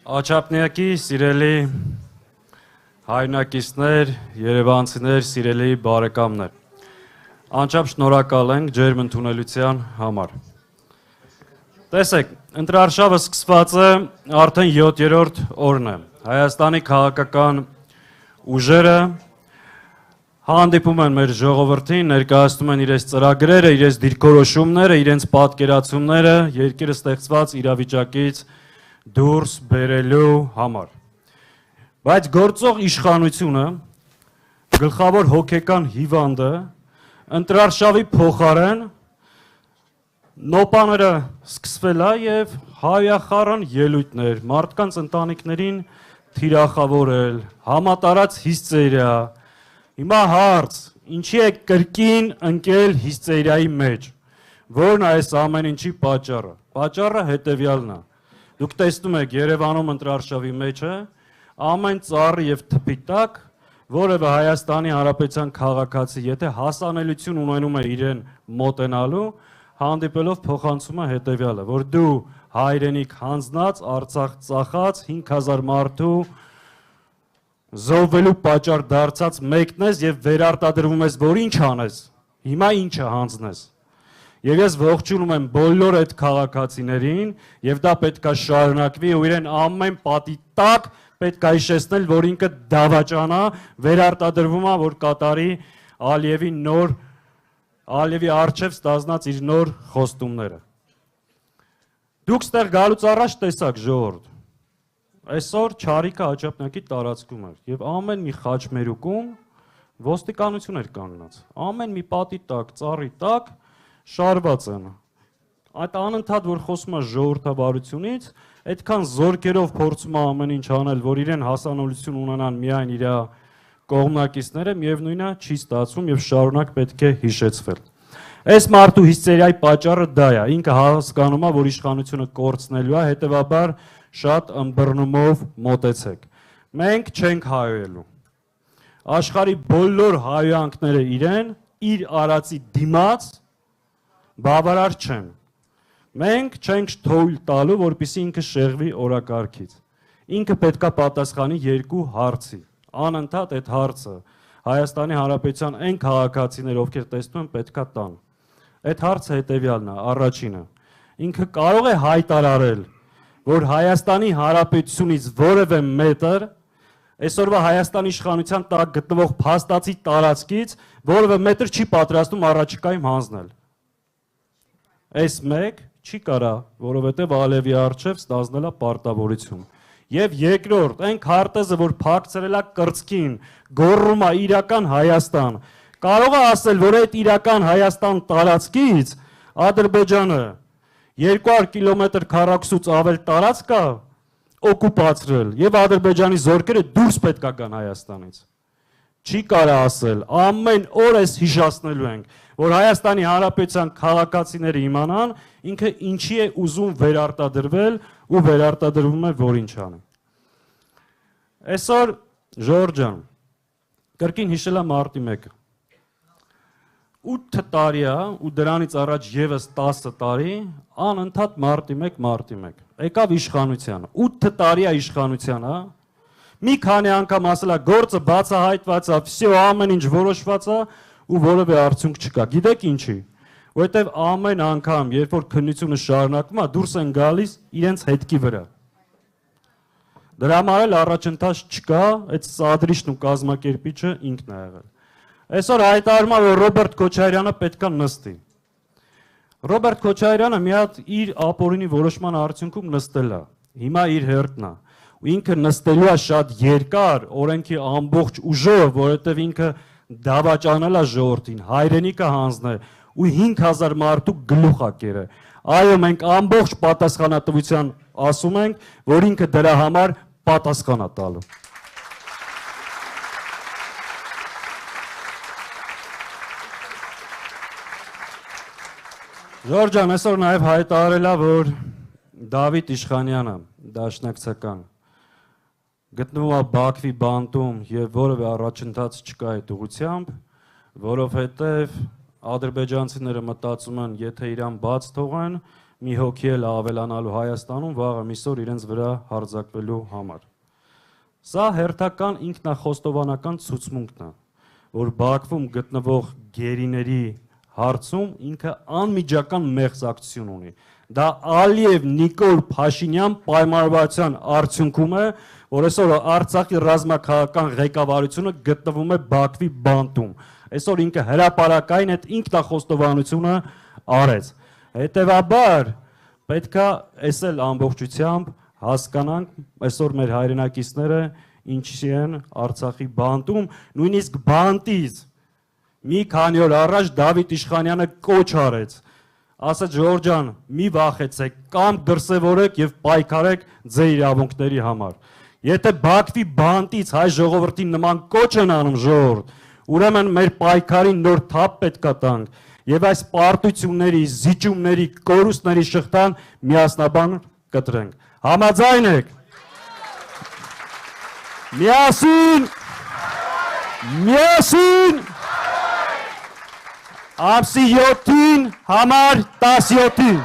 Աչափնյակի սիրելի հայրենակիցներ, երևանցիներ, սիրելի բարեկամներ, անչափ շնորհակալ ենք ջերմ ընդունելության համար։ Տեսեք, ընտրարշավը սկսված է արդեն 7-րդ օրն է։ Հայաստանի քաղաքական ուժերը հանդիպում են մեր ժողովրդին, ներկայացնում են իրենց ծրագրերը, իրենց դիրքորոշումները, իրենց պատկերացումները երկիրը ստեղծված իրավիճակից դուրս բերելու համար։ Բայց գործող իշխանությունը, գլխավոր հոգեկան հիվանդը, ընտրարշավի փոխարեն նոպաները սկսվել է եւ հայախառն ելույթներ, մարդկանց ընտանիքներին թիրախավորել, համատարած հիստերիա։ Հիմա հարց, ինչի է կրկին ընկել հիստերիայի մեջ, որն է այս ամեն ինչի պատճառը։ Պատճառը հետեւյալն է։ Դուք տեսնում եք Երևանում ընտրարշավի մեջ է ամեն ծառի եւ թփի տակ որևէ Հայաստանի Հանրապետության քաղաքացի, եթե հասանելիություն ունենում է իրեն մոտենալու, հանդիպելով փոխանցում է հետեւյալը, որ դու հայրենիք հանձնած, Արցախ ծախած 5000 մարդու զոհվելու պատճառ դարձած մեկն ես եւ վերարտադրվում ես, որ ինչ անես, հիմա ինչը հանձնես։ Եվ ես ողջունում եմ բոլոր այդ քաղաքացիներին եւ դա պետք է շարունակվի ու իրեն ամեն պատի տակ պետք է հիշեցնել, որ ինքը դավաճանա, վերարտադրվում է, որ կատարի Ալիևի արչև ստանձնած իր նոր խոստումները։ Դուք ստեղ գալուց առաջ տեսակ ժողովուրդ։ Այսօր Չարիքը Աչափնյակի տարածքում էր եւ ամեն մի խաչմերուկում ոստիկանություն էր կանգնած։ Ամեն մի պատի տակ, ծառի տակ շարված են։ Այդ անընդհատ որ խոսում է ժողովրդավարությունից, այդքան զորքերով փորձում է ամեն ինչ անել, որ իրեն հասանելիություն ունենան միայն իր կողմնակիցները, միևնույնն է չի ստացվում եւ շարունակ պետք է հիշեցվել։ Այս մարդու հիստերիայի պատճառը դա է, ինքը հասկանում է, որ իշխանությունը կորցնելու է, հետեւաբար շատ ըմբռնումով մոտեցեք։ Մենք չենք հայոյելու։ Աշխարհի բոլոր հայոյանքները իրեն իր արածի դիմաց բավարար չեն։ Մենք չենք թույլ տալու, որպեսզի ինքը շեղվի օրակարգից։ Ինքը պետքա պատասխանի երկու հարցի։ Անընդհատ այդ հարցը Հայաստանի Հանրապետության այն քաղաքացիներ, ովքեր տեսնում են, պետքա տան։ Այդ հարցը հետևյալն է, առաջինը։ Ինքը կարող է հայտարարել, որ Հայաստանի Հանրապետությունից որևէ մետր այսօրվա Հայաստանի իշխանության տակ գտնվող փաստացի տարածքից որևէ մետր չի պատրաստում առաջիկայում հանձնել։ Այս մեկ չի կարա, որովհետև Ալիևի արչև ստանձնել է պարտավորություն։ Եվ երկրորդ, այն քարտեզը, որ փակցրել է կրծքին, գոռում է իրական Հայաստան, կարող է ասել, որ այդ իրական Հայաստան տարածքից Ադրբեջանը 200 կիլոմետր քառակուսուց ավել տարածք է օկուպացրել եւ Ադրբեջանի զորքերը դուրս պետք է գան Հայաստանից։ Չի կարա ասել, ամեն օր էս հիշացնելու ենք, որ Հայաստանի Հանրապետության քաղաքացիները իմանան, ինքը ինչի է ուզում վերարտադրվել ու վերարտադրվում է, որ ինչ անի։ Այսօր Ժորժ ջան, կրկին հիշել եմ մարտի 1-ը։ 8 տարի է ու դրանից առաջ եւս 10 տարի անընդհատ մարտի 1, եկավ իշխանությանը, 8 տարի է իշխանության, հա։ Մի քանի անգամ ասել է գործը բացահայտված է, всё ամեն ինչ որոշված է ու որևէ արդյունք չկա։ Գիտեք ինչի։ Որովհետև ամեն անգամ, երբ որ քննությունը շարունակվում է, դուրս են գալիս իրենց հետքի վրա։ Դրա համար էլ առաջընթաց չկա, այդ սադրիչն ու կազմակերպիչը ինքն է եղել։ Այսօր հայտարարում է, որ Ռոբերտ Քոչարյանը պետքա նստի։ Ռոբերտ Քոչարյանը մի հատ իր ապօրինի որոշման արդյունքում նստել է։ Հիմա իր հերթն է։ Ու ինքը նստելու է շատ երկար օրենքի ամբողջ ուժով, որովհետև ինքը դավաճանել է ժողովրդին, հայրենիքը հանձնել ու 5000 մարդու գլուխ է կերել։ Այո, մենք ամբողջ պատասխանատվության ասում ենք, որ ինքը դրա համար պատասխան է տալու։ Ժորժ ջան, այսօր նաև հայտարարել է, որ Դավիթ Իշխանյանը, դաշնակցական, գտնվում է Բաքվի բանտում եւ որևէ առաջընթաց չկա այդ ուղղությամբ, որովհետեւ ադրբեջանցիները մտածում են, եթե իրան բաց թողեն, մի հոգի էլ ավելանալու Հայաստանում վաղը միսօր իրենց վրա հարձակվելու համար։ Սա հերթական ինքնախոստովանական ցուցմունքն է, որ Բաքվում գտնվող գերիների հարցում ինքը անմիջական մեղսակցություն ունի։ Դա Ալիև Նիկոլ Փաշինյան պայմանավորվածության արդյունքում է, որ այսօր Արցախի ռազմաքաղաքական ղեկավարությունը գտնվում է Բաքվի բանտում։ Այսօր ինքը հրապարակային այդ ինքնախոստովանությունը արեց։ Հետևաբար պետք է այս էլ ամբողջությամբ հասկանանք այսօր մեր հայրենակիցները ինչի են Արցախի բանտում, նույնիսկ բանտից մի քանի օր առաջ Դավիթ Իշխանյանը կոչ արեց, ասաց Ժողովուրդ ջան, մի վախեցեք, կամ դրսևորեք եւ պայքարեք ձեր իրավունքների համար։ Եթե Բաքվի բանտից հայ ժողովրդին նման կոչ են անում ժողովուրդ, ուրեմն մեր պայքարին նոր թափ պետք է տանք եւ այս պարտությունների, զիջումների, կորուստների շղթան միասնաբար կտրենք։ Համաձայն եք։ Միասին ամսի 7-ին համար 17-ին